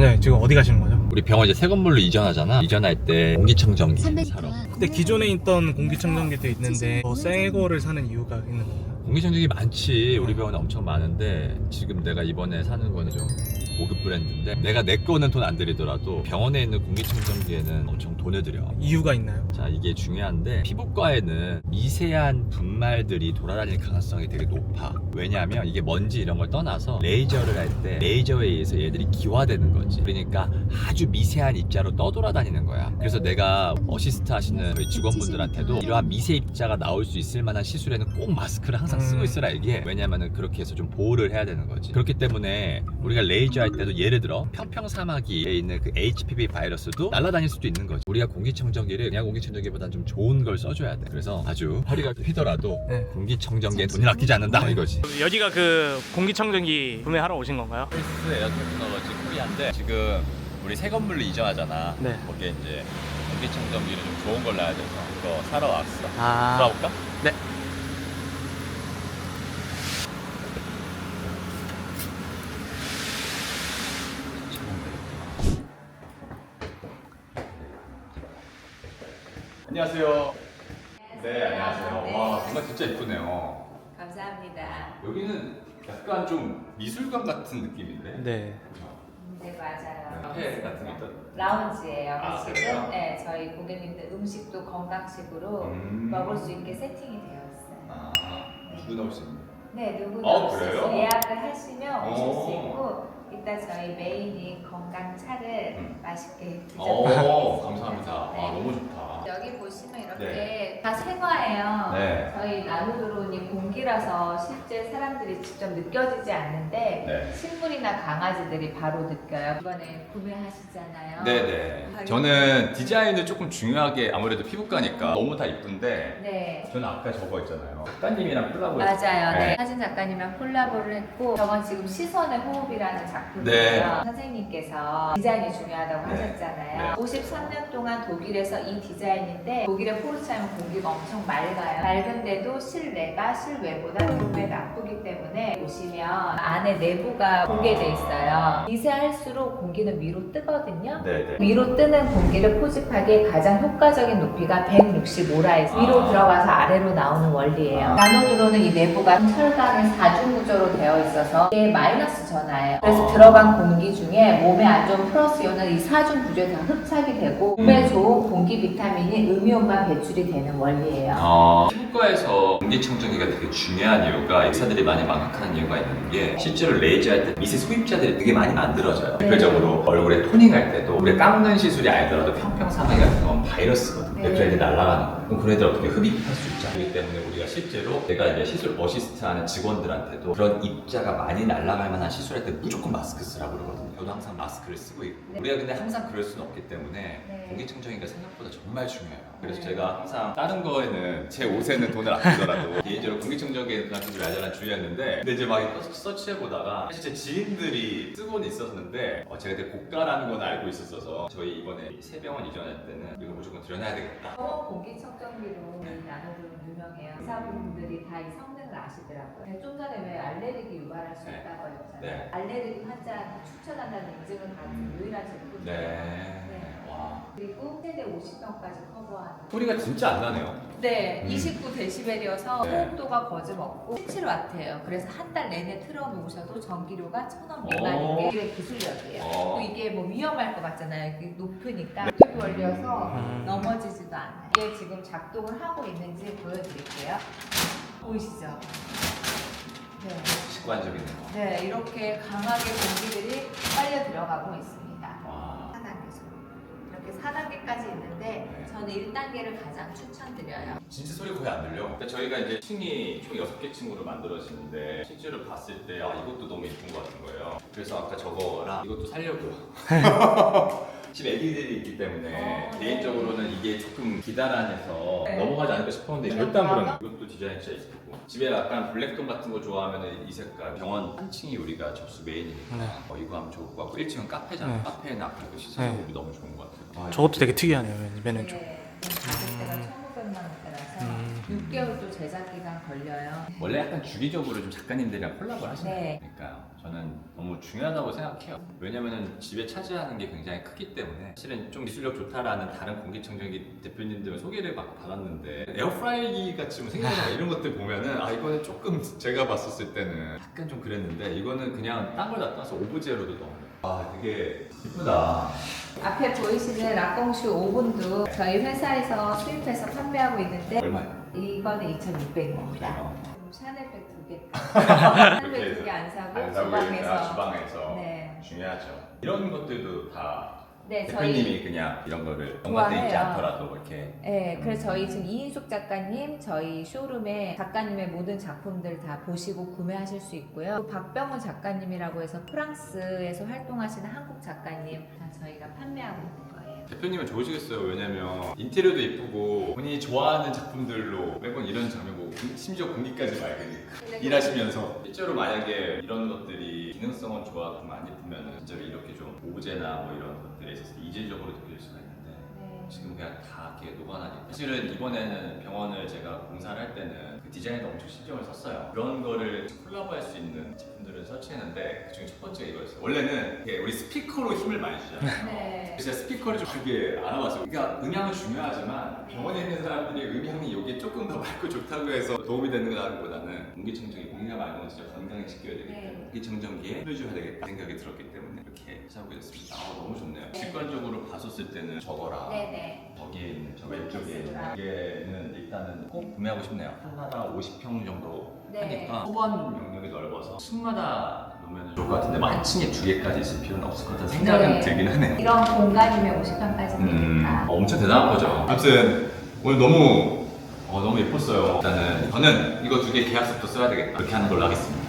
네, 지금 어디 가시는 거죠? 우리 병원 이제 새 건물로 이전하잖아. 이전할 때 공기청정기 사러. 근데 기존에 있던 공기청정기도 있는데 더 새 거를 사는 이유가 있는 건가요? 공기청정기 많지. 우리 병원에 엄청 많은데 지금 내가 이번에 사는 거는 좀 고급 브랜드인데 내가 내 거는 돈 안 들이더라도 병원에 있는 공기청정기에는 엄청 돈을 들여. 이유가 있나요? 자, 이게 중요한데 피부과에는 미세한 분말들이 돌아다닐 가능성이 되게 높아. 왜냐하면 이게 먼지 이런 걸 떠나서 레이저를 할 때 레이저에 의해서 얘들이 기화되는 거지. 그러니까 아주 미세한 입자로 떠돌아다니는 거야. 그래서 내가 어시스트 하시는 저희 직원분들한테도 이러한 미세 입자가 나올 수 있을 만한 시술에는 꼭 마스크를 항상 쓰고 있으라 얘기해. 왜냐면은 그렇게 해서 좀 보호를 해야 되는 거지. 그렇기 때문에 우리가 레이저 할 때도 예를 들어 평평 사마귀에 있는 그 HPV 바이러스도 날아다닐 수도 있는 거지. 우리가 공기청정기를 그냥 공기청정기보다는 좀 좋은 걸 써줘야 돼. 그래서 아주 허리가 휘더라도 네. 공기청정기에 돈을 아끼지 않는다 이거지. 여기가 그 공기청정기 구매하러 오신 건가요? 프리스 에어 테크놀로지 코리아인데 지금 우리 새 건물로 이전하잖아. 네. 거기에 이제 공기청정기를 좀 좋은 걸 놔야 돼서 그거 사러 왔어. 아. 들어볼까? 네. 안녕하세요. 네, 안녕하세요. 네. 와, 정말 진짜 예쁘네요. 감사합니다. 여기는 약간 좀 미술관 같은 느낌인데? 네. 그죠? 네, 맞아요. 카페 같은 게 있다. 라운지예요. 아, 지금 그래요? 네, 저희 고객님들 음식도 건강식으로 먹을 수 있게 세팅이 되어 있어요. 아, 누구 나올 수 있는 거예요? 네, 누구나 아, 오실 수 그래요? 예약을 하시면 오실 수 오. 있고 이따 저희 메인이 건강차를 맛있게 오, 드셔보겠습니다. 감사합니다. 아, 너무 좋다. 여기 보시면 이렇게 네. 다 생화예요. 네. 저희 나노드론이 공기라서 실제 사람들이 직접 느껴지지 않는데 네. 식물이나 강아지들이 바로 느껴요. 이번에 구매하시잖아요. 네네. 저는 디자인을 조금 중요하게 아무래도 피부과니까 너무 다 이쁜데 네. 저는 아까 저거 있잖아요. 작가님이랑 콜라보. 맞아요. 네. 네. 사진 작가님이랑 콜라보를 했고 저건 지금 시선의 호흡이라는 작품이에요. 네. 선생님께서 디자인이 중요하다고 네. 하셨잖아요. 네. 53년 동안 독일에서 이 디자인인데 독일의 포르츠하면 공기가 엄청 맑아요. 맑은데도 실내가 실외보다 2배 나쁘기 때문에 보시면 안에 내부가 공개돼 있어요. 미세할수록 공기는 위로 뜨거든요. 네네. 위로 뜨는 공기를 포집하기에 가장 효과적인 높이가 165라에서 위로 들어가서 아래로 나오는 원리예요. 나노드론은 이 내부가 철강의 4중 구조로 되어 있어서 이게 마이너스 전하예요. 그래서 들어간 공기 중에 몸에 안 좋은 플러스 이온은 이 4중 구조에 다 흡착이 되고 몸에 좋은 공기 비타민이 음이온만 배출이 되는 원리예요. 피부과에서 공기청정기가 되게 중요한 이유가 의사들이 많이 망각하는 이유가 있는 게 실제로 레이저할 때 미세 소입자들이 되게 많이 만들어져요. 대표적으로 얼굴에 토닝할 때도 우리 깎는 시술이 아니더라도 평평사마귀 같은 건 바이러스거든. 네. 그래서 애들이 날아가는 거야. 그럼 그런 애들 어떻게 흡입할 수 있잖아. 그렇기 때문에 우리가 실제로 내가 이제 시술 어시스트 하는 직원들한테도 그런 입자가 많이 날아갈 만한 시술할 때 무조건 마스크 쓰라고 그러거든요. 저도 항상 마스크를 쓰고 있고. 네. 우리가 근데 항상 그럴 수는 없기 때문에 네. 공기청정기가 생각보다 정말 중요해요. 그래서 네. 제가 항상 다른 거에는 제 옷에는 돈을 아끼더라도 개인적으로 공기청정기에 좀 알자란 주의했는데 근데 이제 막 서치해보다가 사실 제 지인들이 쓰고는 있었는데 제가 되게 고가라는 건 알고 있었어서 저희 이번에 새 병원 이전할 때는 이거 무조건 들여놔야 되겠다. 병원 공기청정기로 이 나노드론 유명해요. 의사분들이 다 이 성능을 아시더라고요. 근데 좀 전에 왜 알레르기 유발할 수 네. 있다고 하셨잖아요. 네. 알레르기 환자한테 추천한다는 인증을 받은 유일한 제품이에요. 네. 와. 그리고 최대 50명까지 커버하는. 소리가 진짜 안 나네요. 네, 29dB이어서 네. 호흡도가 거짓없고 17W예요. 그래서 한 달 내내 틀어놓으셔도 전기료가 1,000원 오. 미만인 게 이게 기술력이에요. 어. 또 이게 뭐 위험할 것 같잖아요. 이게 높으니까 노트북 원리여서 넘어지지도 않아요. 이게 지금 작동을 하고 있는지 보여드릴게요. 보이시죠? 네. 직관적이네요. 네, 이렇게 강하게 공기들이 빨려 들어가고 있습니다. 와. 4단계죠. 이렇게 4단계까지 있는데 네. 저는 1단계를 가장 추천드려요. 진짜 소리 거의 안 들려. 그러니까 저희가 이제 층이 총 6개 층으로 만들어지는데 실제로 봤을 때 이것도 너무 예쁜 것 같은 거예요. 그래서 아까 저거랑 이것도 살려고요. 집 애기들이 있기 때문에 개인적으로는 이게 조금 기다란해서 네. 넘어가지 않을까 싶었는데 절대 안 그러네. 이것도 디자인 진짜 예쁘고 집에 약간 블랙톤 같은 거 좋아하면 이 색깔 병원 한 층이 우리가 접수 메인이니까 네. 이거 하면 좋을 것 같고 1층은 카페잖아. 네. 카페에는 아까 그 시설이 네. 너무 좋은 것 같아요. 저것도 되게 특이하네요. 맨은 좀. 네, 가격대가 1,500만 원대라서 6개월도 제작 기간 걸려요. 원래 약간 주기적으로 좀 작가님들이랑 콜라보를 하시나요? 네. 그러니까 저는 너무 중요하다고 생각해요. 왜냐면은 집에 차지하는 게 굉장히 크기 때문에 사실은 좀 기술력 좋다라는 다른 공기청정기 대표님들 소개를 막 받았는데 에어프라이기 같이 뭐 생각나 이런 것들 보면은 아 이거는 조금 제가 봤었을 때는 약간 좀 그랬는데 이거는 그냥 딴 걸 다 떠서 오브제로도 넣어요. 아 되게 이쁘다. 앞에 보이시는 라꽁슈 오븐도 저희 회사에서 수입해서 판매하고 있는데 얼마예요? 이거는 2,600원입니다. 그래요? 샤넬백 2개. 이렇게 샤넬백 2개 안 사고 안 사고 주방에서. 주방에서 네. 중요하죠. 이런 것들도 다 네, 대표님이 그냥 이런 거를 연관돼 좋아해요. 있지 않더라도 이렇게 네, 그래서 저희 지금 이인숙 작가님 저희 쇼룸에 작가님의 모든 작품들 다 보시고 구매하실 수 있고요. 또 박병훈 작가님이라고 해서 프랑스에서 활동하시는 한국 작가님 다 저희가 판매하고 있는 거예요. 대표님은 좋으시겠어요. 왜냐면 인테리어도 이쁘고 본인이 좋아하는 작품들로 매번 이런 장면 보고 심지어 공기까지 맑으니까 일하시면서 실제로 만약에 이런 것들이 기능성은 좋아도 안 예쁘면 진짜로 이렇게 좀 오브제나 뭐 이런 것들에 있어서 이질적으로 느낄 수가 있는데 네. 지금 그냥 다 이렇게 녹아나니까 사실은 이번에는 병원을 제가 공사를 할 때는 그 디자인도 엄청 신경을 썼어요. 그런 거를 콜라보할 수 있는 제품들을 설치했는데 그중에 첫 번째가 이거였어요. 원래는 이게 우리 스피커로 힘을 많이 주잖아요. 네. 제가 스피커를 좀 그게 알아봤어요. 그러니까 음향은 중요하지만 병원에 있는 사람들이 음향이 여기에 조금 더 맑고 좋다고 해서 도움이 되는 거라기보다는 공기청정기 공기가 맑은 건 진짜 건강에 지켜야 되기 때문에 네. 공기청정기에 힘을 줘야 되겠다 생각이 들었기 때문에 이렇게 하게 됐습니다. 아 너무 좋네요. 직관적으로 봤었을 때는 저거랑 네네. 거기에 있는 저 왼쪽에 있는 이게는 일단은 꼭 구매하고 싶네요. 하나가 50평 정도 네. 하니까 소반 영역이 넓어서 층마다 놓으면 좋을 것 같은데 뭐 한 층에 2개까지 있을 필요는 없을 것 같다는 생각은 네. 들긴 하네요. 이런 공간이면 50평까지 되니까. 엄청 대단한 거죠. 아무튼 오늘 너무 예뻤어요. 일단은 저는 이거 2개 계약서부터 써야 되겠다. 이렇게 하는 걸로 하겠습니다.